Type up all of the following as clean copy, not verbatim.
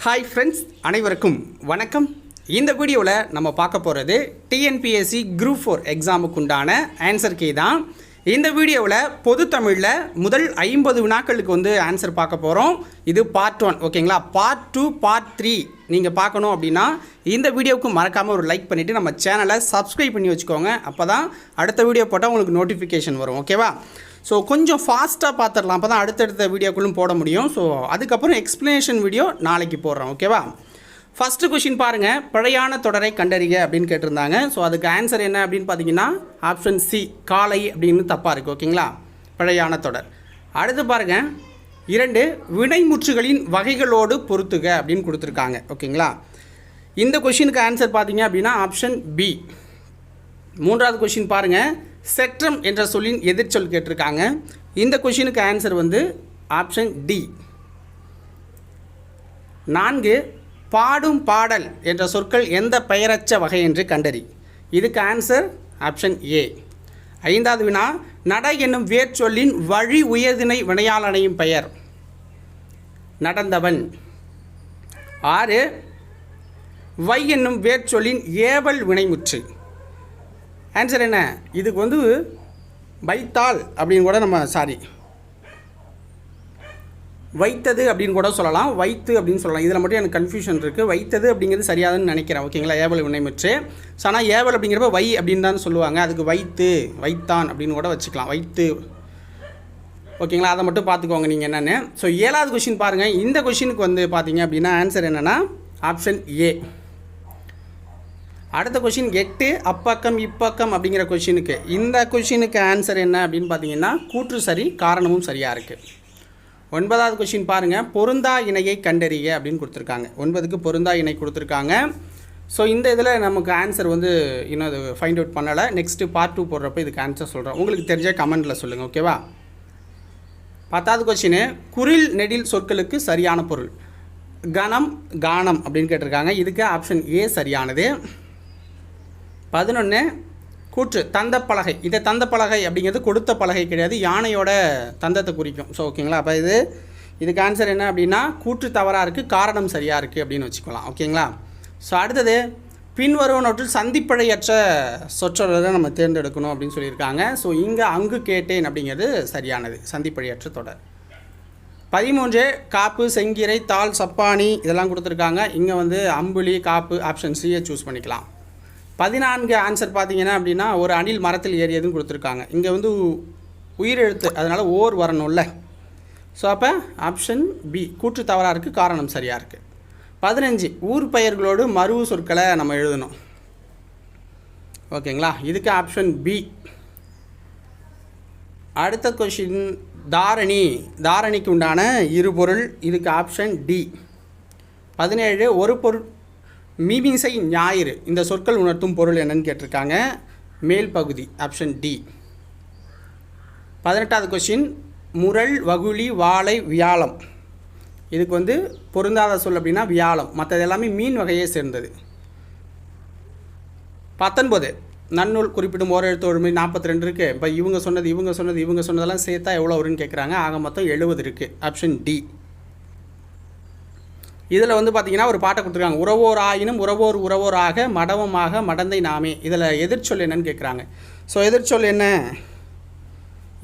Hi friends, அனைவருக்கும் வணக்கம். இந்த வீடியோவில் நம்ம பார்க்க போகிறது டிஎன்பிஎஸ்சி குரூப் 4 எக்ஸாமுக்கு உண்டான ஆன்சர் கீ தான். இந்த வீடியோவில் பொது தமிழில் முதல் 50 வினாக்களுக்கு ஆன்சர் பார்க்க போகிறோம். இது பார்ட் 1, ஓகேங்களா. பார்ட் 2, பார்ட் 3 நீங்கள் பார்க்கணும் அப்படின்னா இந்த வீடியோவுக்கு மறக்காமல் ஒரு லைக் பண்ணிவிட்டு நம்ம சேனலை சப்ஸ்கிரைப் பண்ணி வச்சுக்கோங்க. அப்போ தான் அடுத்த வீடியோ போட்டால் உங்களுக்கு நோட்டிஃபிகேஷன் வரும், ஓகேவா. ஸோ கொஞ்சம் ஃபாஸ்ட்டாக பார்த்துடலாம், அப்போ தான் அடுத்தடுத்த வீடியோக்குள்ளும் போட முடியும். ஸோ அதுக்கப்புறம் எக்ஸ்ப்ளனேஷன் வீடியோ நாளைக்கு போடுறோம், ஓகேவா. ஃபஸ்ட்டு கொஷின் பாருங்கள், பிழையான தொடரை கண்டறிக அப்படின்னு கேட்டிருந்தாங்க. ஸோ அதுக்கு ஆன்சர் என்ன அப்படின்னு பார்த்தீங்கன்னா ஆப்ஷன் சி, காலை அப்படின்னு தப்பாக இருக்குது, ஓகேங்களா. பிழையான தொடர். அடுத்து பாருங்கள், 2 வினைமுற்றுகளின் வகைகளோடு பொறுத்துக அப்படின்னு கொடுத்துருக்காங்க, ஓகேங்களா. இந்த கொஷினுக்கு ஆன்சர் பார்த்தீங்க அப்படின்னா ஆப்ஷன் பி. 3வது கொஷின் பாருங்கள், செற்றம் என்ற சொல்லின் எதிர்ச்சொல் கேட்டிருக்காங்க. இந்த கொஷினுக்கு ஆன்சர் ஆப்ஷன் டி. 4 பாடும் பாடல் என்ற சொற்கள் எந்த பெயரச்ச வகை என்று கண்டறி. இதுக்கு ஆன்சர் ஆப்ஷன் ஏ. 5வது வினா, நட என்னும் வேர்ச்சொல்லின் வழி உயர்திணை வினையாளனையும் பெயர். நடந்தவன். 6 வை என்னும் வேர்ச்சொல்லின் ஏவல் வினைமுற்று. ஆன்சர் என்ன? இதுக்கு வைத்தால் அப்படின்னு கூட நம்ம வைத்தது அப்படின்னு கூட சொல்லலாம், வைத்து அப்படின்னு சொல்லலாம். இதில் மட்டும் எனக்கு கன்ஃபியூஷன் இருக்குது. வைத்தது அப்படிங்கிறது சரியாதுன்னு நினைக்கிறேன், ஓகேங்களா. ஏவல் வினைமுற்று. ஸோ ஆனால் ஏவல் அப்படிங்கிறப்ப வை அப்படின்னு தான் சொல்லுவாங்க. அதுக்கு வைத்து, வைத்தான் அப்படின்னு கூட வச்சுக்கலாம், வைத்து, ஓகேங்களா. அதை மட்டும் பார்த்துக்கோங்க நீங்கள் என்னென்னு. ஸோ 7வது கொஷின் பாருங்கள். இந்த கொஷினுக்கு பார்த்தீங்க அப்படின்னா ஆன்சர் என்னென்னா ஆப்ஷன் ஏ. அடுத்த கொஷின் 8 அப்பக்கம் இப்பக்கம் அப்படிங்கிற கொஷினுக்கு. இந்த கொஷினுக்கு ஆன்சர் என்ன அப்படின்னு பார்த்தீங்கன்னா கூற்று சரி, காரணமும் சரியாக இருக்குது. 9வது கொஷின் பாருங்கள், பொருந்தா இணையை கண்டறிய அப்படின்னு கொடுத்துருக்காங்க. 9க்கு பொருந்தா இணை கொடுத்துருக்காங்க. ஸோ இந்த இதில் நமக்கு ஆன்சர் இன்னும் அது ஃபைண்ட் அவுட் பண்ணலை. நெக்ஸ்ட்டு பார்ட் 2 போடுறப்போ இதுக்கு ஆன்சர் சொல்கிறேன். உங்களுக்கு தெரிஞ்ச கமெண்ட்டில் சொல்லுங்கள், ஓகேவா. 10வது கொஷின், குறில் நெடில் சொற்களுக்கு சரியான பொருள். கணம், கானம் அப்படின்னு கேட்டிருக்காங்க. இதுக்கு ஆப்ஷன் ஏ சரியானது. 11 கூற்று தந்த பலகை. இதை தந்த பலகை அப்படிங்கிறது கொடுத்த பலகை கிடையாது, யானையோட தந்தத்தை குறிக்கும். ஸோ ஓகேங்களா. அப்போ இதுக்கு ஆன்சர் என்ன அப்படின்னா கூற்று தவறாக இருக்குது, காரணம் சரியாக இருக்குது அப்படின்னு வச்சுக்கலாம், ஓகேங்களா. ஸோ அடுத்தது, பின்வருவனவற்றில் சந்திப்பழையற்ற சொற்றொடரை நம்ம தேர்ந்தெடுக்கணும் அப்படின்னு சொல்லியிருக்காங்க. ஸோ இங்கே அங்கு கேட்டேன் அப்படிங்கிறது சரியானது, சந்திப்பழையற்ற தொடர். 13 காப்பு, செங்கீரை, தாள், சப்பானி இதெல்லாம் கொடுத்துருக்காங்க. இங்கே அம்புலி, காப்பு, ஆப்ஷன் சியை சூஸ் பண்ணிக்கலாம். 14 ஆன்சர் பார்த்தீங்கன்னா அப்படின்னா ஒரு அணில் மரத்தில் ஏறியதுன்னு கொடுத்துருக்காங்க. இங்கே உயிரெழுத்து, அதனால் ஓர் வரணும்ல. ஸோ அப்போ ஆப்ஷன் பி கூற்று தவறாக இருக்குது, காரணம் சரியாக இருக்குது. 15 ஊர் பெயர்களோடு மருவு சொற்களை நம்ம எழுதணும், ஓகேங்களா. இதுக்கு ஆப்ஷன் பி. அடுத்த கொஷின், தாரணி, தாரணிக்கு உண்டான இருபொருள். இதுக்கு ஆப்ஷன் டி. 17 ஒரு பொருள் மீமிசை ஞாயிறு இந்த சொற்கள் உணர்த்தும் பொருள் என்னன்னு கேட்டிருக்காங்க. மேல் பகுதி, ஆப்ஷன் டி. 18வது கொஷின், முரல், வகுளி, வாழை, வியாழம். இதுக்கு பொருந்தாத சொல் அப்படின்னா வியாழம், மற்றது எல்லாமே மீன் வகையை சேர்ந்தது. 19 நன்னூல் குறிப்பிடும் ஓரெழுத்து ஒழுமை 42 இருக்குது. இப்போ இவங்க சொன்னதெல்லாம் சேர்த்தா எவ்வளோ வரும்னு கேட்குறாங்க. ஆக மொத்தம் 70 இருக்குது, ஆப்ஷன் டி. இதில் பார்த்தீங்கன்னா ஒரு பாட்டை கொடுத்துருக்காங்க. உறவோர் ஆயினும் உறவோர் உறவோராக மடவமாக மடந்தை நாமே. இதில் எதிர்ச்சொல் என்னன்னு கேட்குறாங்க. ஸோ எதிர்ச்சொல் என்ன?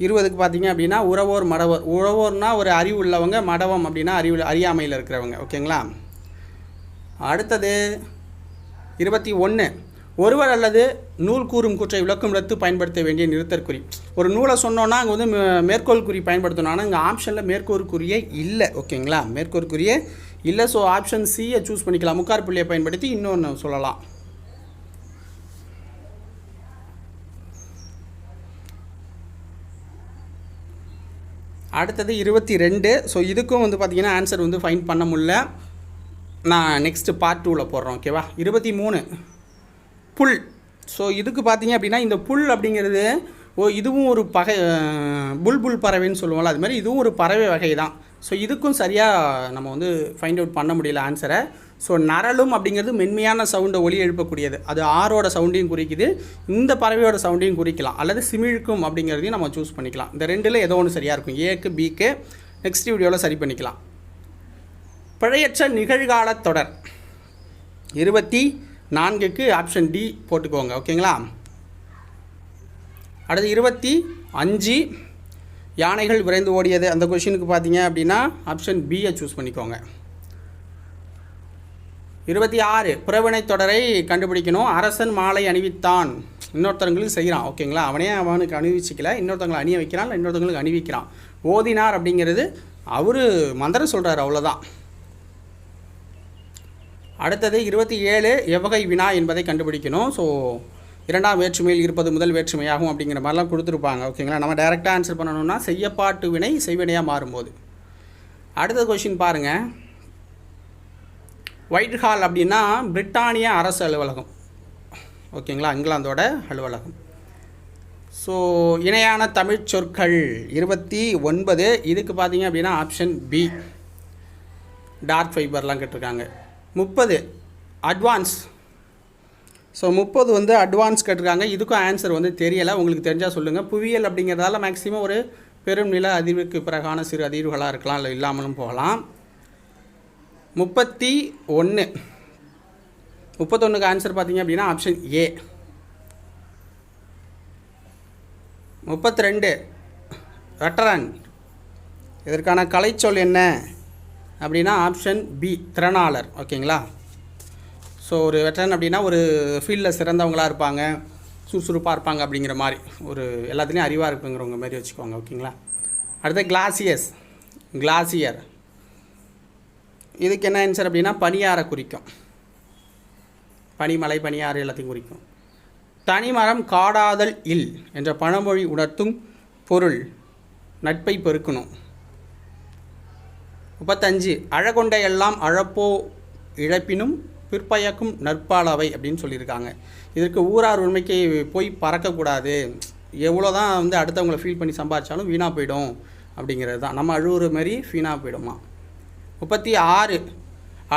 20க்கு பார்த்தீங்க அப்படின்னா உறவோர் மடவோர். உறவோர்னால் ஒரு அறிவு உள்ளவங்க, மடவம் அப்படின்னா அறியாமையில் இருக்கிறவங்க, ஓகேங்களா. அடுத்தது 21 ஒருவர் அல்லது நூல் கூறும் கூற்றை விளக்கும் இடத்து பயன்படுத்த வேண்டிய நிறுத்தற்குறி. ஒரு நூலை சொன்னோன்னா அங்கே மேற்கோள் குறி பயன்படுத்தணும். ஆனால் இங்கே ஆப்ஷனில் மேற்கோள் குறியே இல்லை, ஓகேங்களா. மேற்கோள் குறியே இல்லை. ஸோ ஆப்ஷன் சியை சூஸ் பண்ணிக்கலாம். முக்கார் புள்ளியை பயன்படுத்தி இன்னொன்று சொல்லலாம். அடுத்தது 22. ஸோ இதுக்கும் பார்த்தீங்கன்னா ஆன்சர் ஃபைண்ட் பண்ண முடியல. நான் நெக்ஸ்ட்டு பார்ட் 2ல் போடுறோம், ஓகேவா. 23 புல். ஸோ இதுக்கு பார்த்தீங்க அப்படின்னா இந்த புல் அப்படிங்கிறது இதுவும் ஒரு புல்புல் பறவைன்னு சொல்லுவோம்ல, அது மாதிரி இதுவும் ஒரு பறவை வகை தான். ஸோ இதுக்கும் சரியாக நம்ம ஃபைண்ட் அவுட் பண்ண முடியல ஆன்சரை. ஸோ நரலும் அப்படிங்கிறது மென்மையான சவுண்டை ஒலி எழுப்பக்கூடியது, அது ஆரோட சவுண்டையும் குறிக்குது, இந்த பறவையோட சவுண்டையும் குறிக்கலாம். அல்லது சிமிழ்க்கும் அப்படிங்கிறதையும் நம்ம சூஸ் பண்ணிக்கலாம். இந்த ரெண்டில் ஏதோ ஒன்று சரியாக இருக்கும், ஏக்கு பிக்கு. நெக்ஸ்ட் வீடியோவில் சரி பண்ணிக்கலாம். பிழையற்ற நிகழ்கால தொடர் 24க்கு ஆப்ஷன் டி போட்டுக்கோங்க. ஓகேங்களா. அடுத்து 25 யானைகள் விரைந்து ஓடியது. அந்த கொஷினுக்கு பார்த்தீங்க அப்படின்னா ஆப்ஷன் பியை சூஸ் பண்ணிக்கோங்க. 26 புறவினை தொடரை கண்டுபிடிக்கணும். அரசன் மாலை அணிவித்தான், இன்னொருத்தவங்களுக்கு செய்கிறான். ஓகேங்களா. அவனுக்கு அணிவிச்சிக்கல, இன்னொருத்தவங்களை அணிய வைக்கிறான், இன்னொருத்தவங்களுக்கு அணிவிக்கிறான். ஓதினார் அப்படிங்கிறது அவர் மந்திரம் சொல்கிறார், அவ்வளோதான். அடுத்தது 27 எவ்வகை வினா என்பதை கண்டுபிடிக்கணும். ஸோ இரண்டாம் வேற்றுமையில் இருப்பது முதல் வேற்றுமையாகும் அப்படிங்கிற மாதிரிலாம் கொடுத்துருப்பாங்க. ஓகேங்களா. நம்ம டைரெக்டாக ஆன்சர் பண்ணணும்னா செய்யப்பாட்டு வினை செய்வினையாக மாறும்போது. அடுத்த கொஷின் பாருங்கள். ஒயிட் ஹால் அப்படின்னா பிரிட்டானிய அரசு அலுவலகம். ஓகேங்களா. இங்கிலாந்தோட அலுவலகம். ஸோ இணையான தமிழ் சொற்கள் 29. இதுக்கு பார்த்தீங்க அப்படின்னா ஆப்ஷன் பி டார்க் ஃபைபர்லாம் கேட்டிருக்காங்க. 30 அட்வான்ஸ். ஸோ 30 வந்து அட்வான்ஸ் கேட்டிருக்காங்க. இதுக்கும் ஆன்சர் வந்து தெரியலை, உங்களுக்கு தெரிஞ்சால் சொல்லுங்கள். புவியியல் அப்படிங்கிறதால மேக்ஸிமம் ஒரு பெரும் நில அதிர்வுக்கு பிறகான சிறு அதிர்வுகளாக இருக்கலாம், இல்லை இல்லாமலும் போகலாம். 31 31க்கு ஆன்சர் பார்த்தீங்க அப்படின்னா ஆப்ஷன் ஏ. 32 வெட்டரன். இதற்கான கலைச்சொல் என்ன அப்படின்னா ஆப்ஷன் பி திறனாளர். ஓகேங்களா. ஸோ ஒரு வெட்டரன் அப்படின்னா ஒரு ஃபீல்டில் சிறந்தவங்களாக இருப்பாங்க, சுறுசுறுப்பாக இருப்பாங்க அப்படிங்கிற மாதிரி, ஒரு எல்லாத்துலேயும் அறிவாக இருக்குங்கிறவங்க மாதிரி வச்சுக்கோங்க. ஓகேங்களா. அடுத்து கிளாசியர். இதுக்கு என்ன ஆன்சர் அப்படின்னா பனியாரை குறிக்கும். பனிமலை, பனியாறு எல்லாத்தையும் குறிக்கும். தனிமரம் காடாதல் இல் என்ற பழமொழி உணர்த்தும் பொருள் நட்பை பெருக்கணும். 35 அழகொண்ட எல்லாம் அழப்போ இழப்பினும் பிற்பயக்கும் நற்பாலவை அப்படின்னு சொல்லியிருக்காங்க. இதற்கு ஊரார் உண்மைக்கு போய் பறக்கக்கூடாது, எவ்வளோ தான் வந்து அடுத்தவங்களை ஃபீல் பண்ணி சம்பாதிச்சாலும் வீணாக போயிடும் அப்படிங்கிறது தான். நம்ம அழுவுற மாதிரி வீணாக போயிடுமா. 36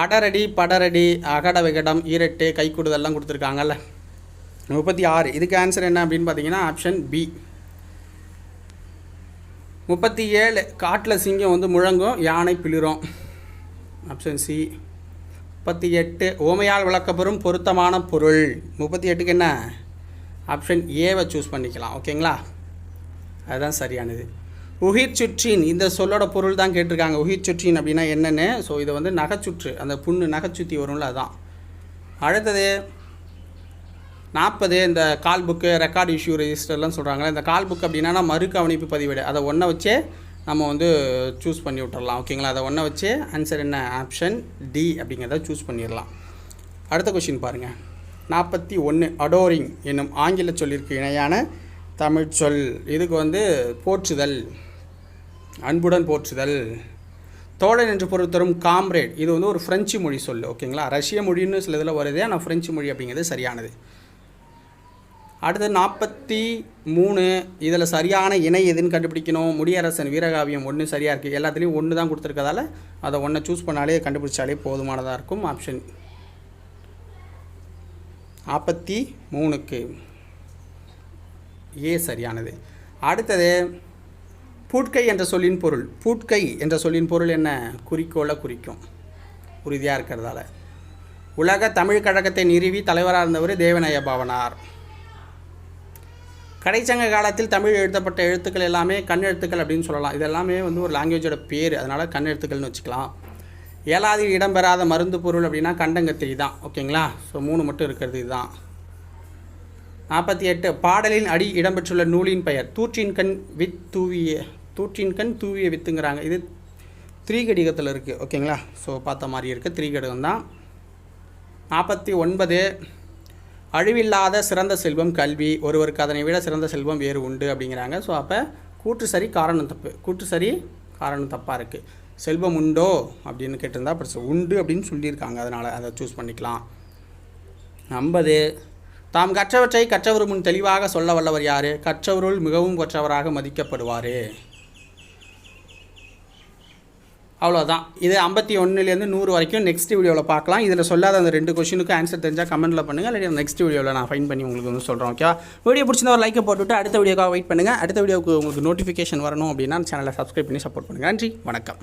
அடரடி படரடி அகட விகடம் ஈரட்டு கை கொடுதெல்லாம் கொடுத்துருக்காங்கல்ல. 36 இதுக்கு ஆன்சர் என்ன அப்படின்னு பார்த்தீங்கன்னா ஆப்ஷன் பி. 37 காட்டில் சிங்கம் வந்து முழங்கும், யானை பிளிரும், ஆப்ஷன் சி. 38 ஓமையால் விளக்கப்பெறும் பொருத்தமான பொருள். 38க்கு என்ன ஆப்ஷன் ஏவை சூஸ் பண்ணிக்கலாம். ஓகேங்களா. அதுதான் சரியானது. உயிர் சுற்றின் இந்த சொல்லோட பொருள் தான் கேட்டிருக்காங்க. உயிர் சுற்றின் அப்படின்னா என்னென்னு. ஸோ இதை வந்து நகைச்சுற்று, அந்த புண்ணு நகைச்சுற்றி வரும்ல, அதுதான். அடுத்தது 40 இந்த கால் புக்கு ரெக்கார்டு இஷ்யூ ரெஜிஸ்டர்லாம் சொல்கிறாங்களே. இந்த கால் புக் அப்படின்னா மறு கவனிப்பு பதிவேடு, அதை ஒன்றை வச்சே நம்ம வந்து சூஸ் பண்ணி விட்டுறலாம். ஓகேங்களா. அதை ஒன்றை வச்சு ஆன்சர் என்ன ஆப்ஷன் டி அப்படிங்கிறத சூஸ் பண்ணிடலாம். அடுத்த கொஷின் பாருங்கள். 41 அடோரிங் என்னும் ஆங்கில சொல்லிற்கு இணையான தமிழ் சொல். இதுக்கு வந்து போற்றுதல், அன்புடன் போற்றுதல். தோழன் என்று பொருள் தரும் காம்ரேட், இது வந்து ஒரு ஃப்ரெஞ்சு மொழி சொல். ஓகேங்களா. ரஷ்ய மொழின்னு சில இதில் வருது, ஆனால் ஃப்ரெஞ்சு மொழி அப்படிங்கிறது சரியானது. அடுத்து 43 இதில் சரியான இணை எதுன்னு கண்டுபிடிக்கணும். முடியரசன் வீரகாவியம் 1 சரியாக இருக்குது. எல்லாத்துலேயும் 1 தான் கொடுத்துருக்கதால அதை 1 சூஸ் பண்ணாலே கண்டுபிடிச்சாலே போதுமானதாக இருக்கும். ஆப்ஷன் 43க்கு ஏ சரியானது. அடுத்தது பூட்கை என்ற சொல்லின் பொருள். பூட்கை என்ற சொல்லின் பொருள் என்ன? குறிக்கோளை குறிக்கும், உறுதியாக இருக்கிறதால. உலக தமிழ் கழகத்தை நிறுவி தலைவராக இருந்தவர் தேவநேய பாவனார். கடைச்சங்க காலத்தில் தமிழ் எழுதப்பட்ட எழுத்துக்கள் எல்லாமே கண் எழுத்துக்கள் அப்படின்னு சொல்லலாம். இது எல்லாமே வந்து ஒரு லாங்குவேஜோட பேர், அதனால் கண் எழுத்துக்கள்னு வச்சுக்கலாம். 7வது இடம்பெறாத மருந்து பொருள் அப்படின்னா கண்டங்கத்திரி தான். ஓகேங்களா. ஸோ 3 மட்டும் இருக்கிறது இதுதான். 48 பாடலின் அடி இடம்பெற்றுள்ள நூலின் பெயர். தூற்றின் கண் தூவிய வித்துங்கிறாங்க. இது திரிகடிகத்தில் இருக்குது. ஓகேங்களா. ஸோ பார்த்த மாதிரி இருக்குது, திரிகடிகம் தான். 49 அழிவில்லாத சிறந்த செல்வம் கல்வி, ஒருவருக்கு அதனை விட சிறந்த செல்வம் வேறு உண்டு அப்படிங்கிறாங்க. ஸோ அப்போ கூற்று சரி காரணம் தப்பு, கூற்று சரி காரணம் தப்பாக இருக்குது. செல்வம் உண்டோ அப்படின்னு கேட்டிருந்தா அப்புறம் உண்டு அப்படின்னு சொல்லியிருக்காங்க, அதனால் அதை சூஸ் பண்ணிக்கலாம். 50 தாம் கற்றவற்றை கற்றவர் முன் தெளிவாக சொல்ல வல்லவர் யார்? கற்றவருள் மிகவும் கற்றவராக மதிக்கப்படுவார். அவ்வளோதான். இது 51லேருந்து 100 வரைக்கும் நெக்ஸ்ட் வீடியோவில் பார்க்கலாம். இதில் சொல்லாத அந்த 2 கொஷினுக்கு ஆன்சர் தெரிஞ்சால் கமெண்ட்டில் பண்ணுங்கள், இல்லை நெக்ஸ்ட் வீடியோவில் நான் ஃபைன் பண்ணி உங்களுக்கு வந்து சொல்கிறேன். ஓகே. வீடியோ பிடிச்சிருந்தா ஒரு லைக்கை போட்டுவிட்டு அடுத்த வீடியோக்காக வெயிட் பண்ணுங்கள். அடுத்த வீடியோவுக்கு உங்களுக்கு நோட்டிஃபிகேஷன் வரணும் அப்படின்னா சேனலை சப்ஸ்கிரைப் பண்ணி சப்போர்ட் பண்ணுங்கள். நன்றி, வணக்கம்.